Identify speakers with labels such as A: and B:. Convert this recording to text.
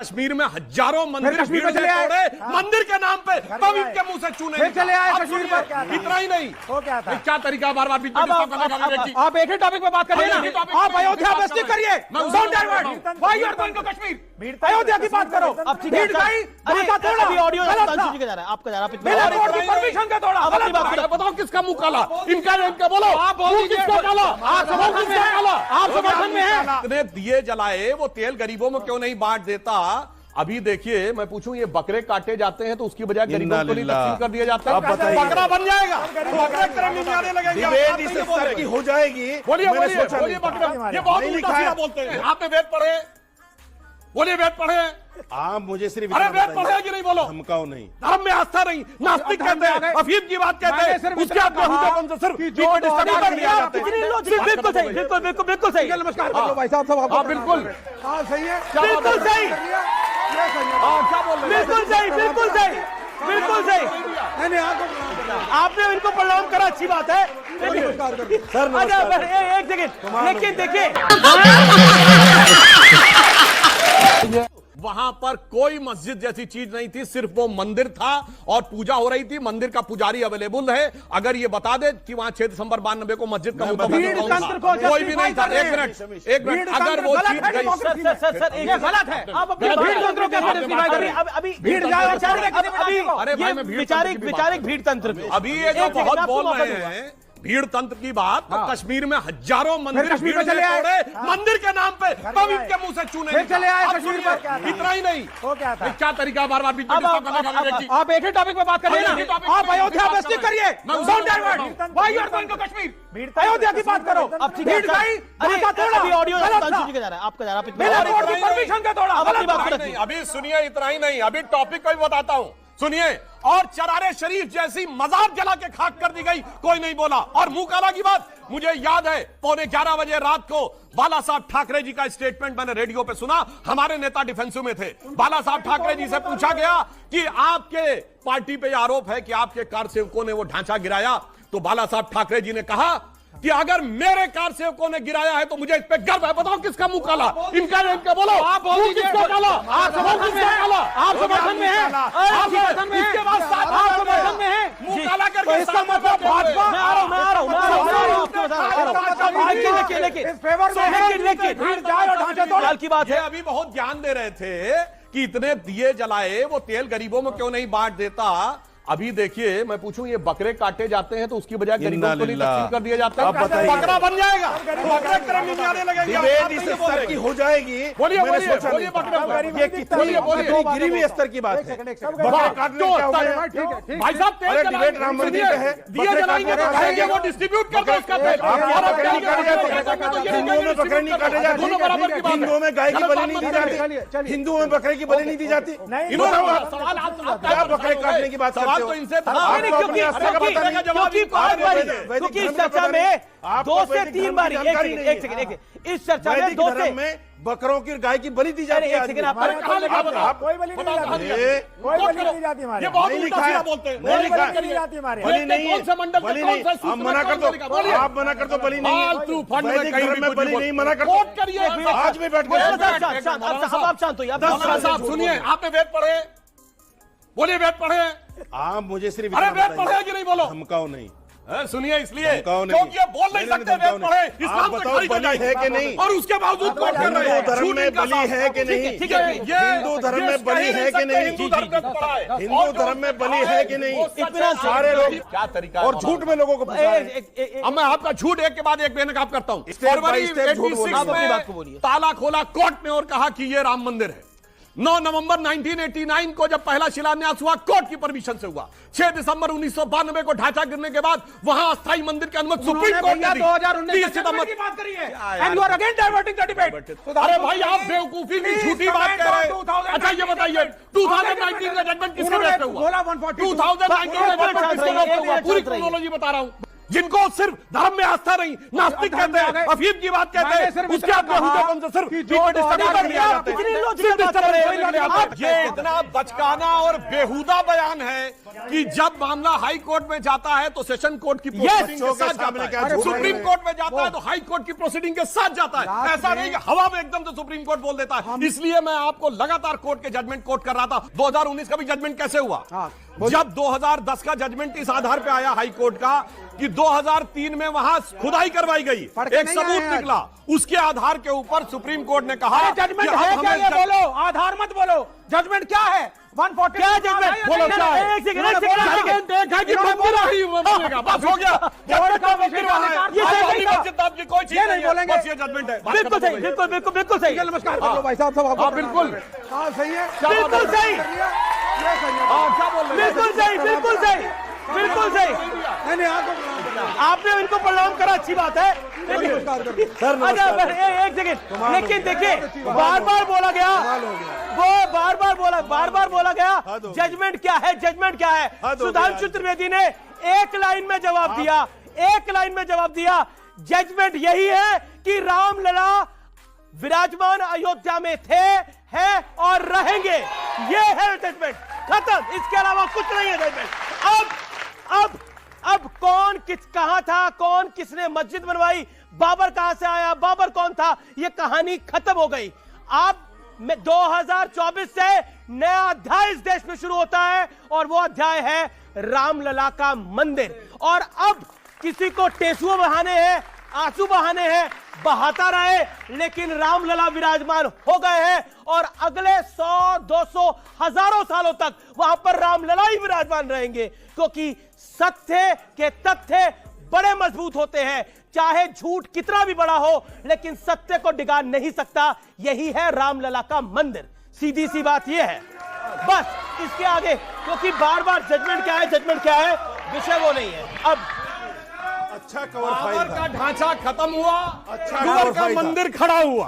A: कश्मीर में हजारों मंदिर भीड़ से तोड़े, मंदिर के नाम पे तवीब के मुंह से चूने
B: चले आए कश्मीर पर।
A: इतना ही नहीं,
B: वो क्या था?
A: क्या तरीका बार बार
B: आप एक ही टॉपिक पे बात करिए ना। आप अयोध्या पे स्टिक करिए। Don't divert. Why you are going to Kashmir? Ayodhya की बात करो। अब भीड़ गई, ढाका तोड़ा।
C: अभी ऑडियो अंशु जी का जा रहा है, आपका जा रहा है।
B: बिना कोर्ट की परमिशन के तोड़ा।
A: अब अपनी बात करो, बताओ किसका मुंह काला? इनका बोलो, आप किसका काला? आप समर्थन में है? आप समर्थन में है? इतने दिए जलाए, वो तेल गरीबों में क्यों नहीं बांट देता? अभी देखिए, मैं पूछूं, ये बकरे काटे जाते हैं तो उसकी बजाय गरीबों को नहीं तकसीम कर दिया जाता है। बकरा बन जाएगा, बकरे क्रम नहीं आने लगेंगे,
D: हो जाएगी।
A: बोलिए बकरा, ये बहुत उल्टा सीधा बोलते हैं। आपने वेद पढ़े? बोलिए वेद पढ़े?
D: आप मुझे सिर्फ
A: अरे वेद पढ़े कि नहीं? बोलो।
D: धमकाओ नहीं,
A: धर्म में आस्था नहीं, नास्तिक कहते हैं, अफीम की बात कहते हैं, उसके आप कौन से सिर्फ
C: बिल्कुल सही, बिल्कुल सही।
B: नमस्कार भाई साहब।
A: हाँ बिल्कुल,
B: हाँ सही है,
C: बिल्कुल सही,
A: क्या बोल रहे हैं?
C: बिल्कुल सही, बिल्कुल सही, बिल्कुल सही।
B: नहीं
C: आपने इनको प्रणाम करा, अच्छी बात है।
D: सर
C: एक सेकेंड, लेकिन देखिए
A: वहां पर कोई मस्जिद जैसी चीज नहीं थी, सिर्फ वो मंदिर था और पूजा हो रही थी। मंदिर का पुजारी अवेलेबल है। अगर ये बता दे कि वहां 6 दिसंबर 92 को मस्जिद का कोई भी नहीं था। एक मिनट, अगर वो चीज गई,
C: सर ये गलत है। आप अपनी भीड़ तंत्र को कैसे डिफाइन कर रहे हैं? अभी भीड़ वैचारिक भीड़ तंत्र,
A: अभी ये जो बहुत बोल रहे हैं भीड़ तंत्र की बात, तो कश्मीर में हजारों मंदिर भीड़ से तोड़े, मंदिर के नाम पे तवीब के मुंह से चूने
B: चले आए कश्मीर पर।
A: इतना ही नहीं,
B: वो क्या था?
A: क्या तरीका बार बार
B: आप एक ही टॉपिक पे बात करिए ना। आप अयोध्या पे स्टिक करिए। Don't divert. Why you are going to Kashmir? Ayodhya की बात करो। अब भीड़ गई, ढाका तोड़ा।
C: अभी ऑडियो अंशु जी का जा रहा है, आपका जा रहा है।
B: बिना कोर्ट की परमिशन के तोड़ा।
C: अपनी बात करो।
A: अभी सुनिए, इतना ही नहीं, अभी टॉपिक को भी बताता हूं, सुनिए। और चरारे शरीफ जैसी मजार जला के खाक कर दी गई, कोई नहीं बोला। और मुंह काला की बात मुझे याद है, 11:15 बजे रात को बाला साहब ठाकरे जी का स्टेटमेंट मैंने रेडियो पे सुना। हमारे नेता डिफेंसिव में थे। बाला साहब ठाकरे जी से पूछा गया कि आपके पार्टी पे आरोप है कि आपके कारसेवकों ने वो ढांचा गिराया, तो बाला साहब ठाकरे जी ने कहा कि अगर मेरे कारसेवकों ने गिराया है तो मुझे इस पे गर्व है। बताओ किसका मुंह काला? इनका बोलो, आप किसका काला? आप समर्थन में है? आप समर्थन में है? आप समर्थन में? इसके बाद आप समर्थन में है? मुंह काला करके इसका मतलब भाजपा।
C: मैं आ रहा हूं आपके बता की बात है।
A: अभी बहुत ध्यान दे रहे थे कि इतने दिए जलाए, वो तेल गरीबों में क्यों नहीं बांट देता? अभी देखिए, मैं पूछूं, ये बकरे काटे जाते हैं तो उसकी बजाय गरीबों को नहीं तकसीम कर दिया जाता है। बकरा बन जाएगा, बकरे क्रम नहीं आने लगेंगे,
D: हो जाएगी।
A: बोलिए
D: गिरीवी स्तर की बात है।
A: भाई साहब,
D: डिबेट राम मंदिर का है,
A: दिए जलाएंगे तो खाएंगे, वो डिस्ट्रीब्यूट कर दो उसका तेल।
D: हिंदुओं में बकरे नहीं काटे जाते, हिंदुओं में गाय की बलि नहीं दी जाती, हिंदुओं में बकरे की बलि नहीं दी जाती। क्या बकरे काटने की बात करते हो?
A: तो इनसे
C: क्योंकि इस चर्चा में 2 से 3 बार, एक सेकंड, इस चर्चा में 2 से
D: बकरों की गाय की बलि दी जाती है।
C: एक सेकंड,
B: कोई बलि नहीं जाती हमारे।
A: ये बहुत उल्टा सीधा बोलते हैं।
D: बलि नहीं,
A: कौन सा मंडल,
D: बलि
A: कौन
D: नहीं,
A: सा
D: आप मना कर दो, आप मना कर दो, बलि नहीं।
A: फालतू फंड में
D: वैदिक
A: कहीं
D: धर्म में बलि नहीं, मना कर दो।
A: कोट करिए,
D: आज भी बैठ
C: आप शांत होइए।
A: साहब सुनिए, आपने वेद पढ़े? बोलिए वेद पढ़े?
D: आप मुझे सिर्फ
A: अरे वेद पढ़े कि नहीं? बोलो।
D: धमकाओ नहीं,
A: सुनिए, इसलिए
D: नहीं।
A: क्योंकि ये बोल नहीं सकते वेद पढ़े, इस्लाम से खड़ी
D: बलि है कि नहीं,
A: और उसके बावजूद कोट कर रहे हैं।
D: हिंदू धर्म में बलि है कि नहीं, हिंदू धर्म में बलि है कि नहीं,
A: हिंदू धर्म में पढ़ा है,
D: हिंदू धर्म में बलि है कि नहीं,
A: इतना
D: सारे लोग
A: क्या तरीका
D: और झूठ में लोगों को फंसा रहे हैं।
A: अब मैं आपका झूठ एक के बाद एक बेनकाब करता हूं।
D: स्टेप बाय
A: फरवरी
D: स्टेप झूठ बोल रहे हैं।
A: 86
C: बात को बोलिए।
A: में ताला खोला कोर्ट ने और कहा कि ये राम मंदिर है। 9 नवंबर 1989 को जब पहला शिलान्यास हुआ, कोर्ट की परमिशन से हुआ। 6 दिसंबर 1992 को ढांचा गिरने के बाद वहां अस्थायी मंदिर की अनुमति सुप्रीम कोर्ट ने दी।
B: 2019 की बात करिए। And you are again diverting the debate.
A: अरे भाई, आप बेवकूफी की झूठी बात कह रहे हैं। अच्छा ये बताइए, 2019 का जजमेंट किसके बेस पे हुआ? 2019 का जजमेंट किसके बेस पे हुआ? पूरी क्रोनोलॉजी बता रहा हूं। जिनको सिर्फ धर्म में आस्था नहीं, नास्तिक कहते हैं, अफीम की बात कहते हैं, उसके आप बेहुदेपन से सिर्फ बीच में डिस्टर्ब कर दिया जाता है। ये इतना बचकाना और बेहुदा बयान है कि जब मामला हाई कोर्ट में जाता है तो सेशन कोर्ट की प्रोसीडिंग के साथ जाता है, सुप्रीम कोर्ट में जाता है तो हाई कोर्ट की प्रोसीडिंग के साथ जाता है। ऐसा नहीं कि हवा में एकदम से सुप्रीम कोर्ट बोल देता है। इसलिए मैं आपको लगातार कोर्ट के जजमेंट कोट कर रहा था। 2019 का भी जजमेंट कैसे हुआ? जब 2010 का जजमेंट इस आधार पे आया हाई कोर्ट का कि 2003 में वहां खुदाई करवाई गई, एक सबूत निकला, उसके आधार के ऊपर सुप्रीम कोर्ट ने कहा
B: जजमेंट है क्या? ये बोलो, आधार मत बोलो, जजमेंट क्या है? 140
C: क्या जजमेंट?
B: बोलो क्या है?
C: एक सेकंड कि मंदिर ही बनेगा, बस हो गया।
B: कोर्ट का मंदिर वहां है,
C: ये सही नहीं
A: आपकी कोई चीज नहीं बोलेंगे, बस ये जजमेंट है।
C: बिल्कुल सही, बिल्कुल सही।
B: नमस्कार कर लो भाई साहब, सब
A: हाँ बिल्कुल,
B: हाँ सही है,
C: बिल्कुल सही,
A: क्या बोल रहे हैं?
C: बिल्कुल सही।
B: नहीं आपको
C: आपने इनको प्रणाम करा, अच्छी बात है। एक सेकंड, लेकिन देखिए बार बार बोला गया, वो बार बार बोला गया जजमेंट क्या है, जजमेंट क्या है। सुधांशु त्रिवेदी ने एक लाइन में जवाब दिया, जजमेंट यही है कि रामलला विराजमान अयोध्या में थे, हैं और रहेंगे। ये है जजमेंट, खत्म, इसके अलावा कुछ नहीं है जजमेंट। अब कौन कहां था, कौन किसने मस्जिद बनवाई, बाबर कहां से आया, बाबर कौन था, यह कहानी खत्म हो गई। अब 2024 से नया अध्याय इस देश में शुरू होता है और वो अध्याय है रामलला का मंदिर। और अब किसी को टेसुए बहाने हैं, आंसू बहाने हैं, बहाता रहे, लेकिन रामलला विराजमान हो गए हैं और अगले 100, 200, हजारों सालों तक वहां पर रामलला ही विराजमान रहेंगे, क्योंकि सत्य के तथ्य बड़े मजबूत होते हैं। चाहे झूठ कितना भी बड़ा हो, लेकिन सत्य को डिगा नहीं सकता। यही है रामलला का मंदिर, सीधी सी बात यह है। बस इसके आगे, क्योंकि बार बार जजमेंट क्या है, विषय वो नहीं है। अब
D: अच्छा कवर
A: बाबर का ढांचा खत्म हुआ,
D: अच्छा
A: बाबर का मंदिर खड़ा हुआ।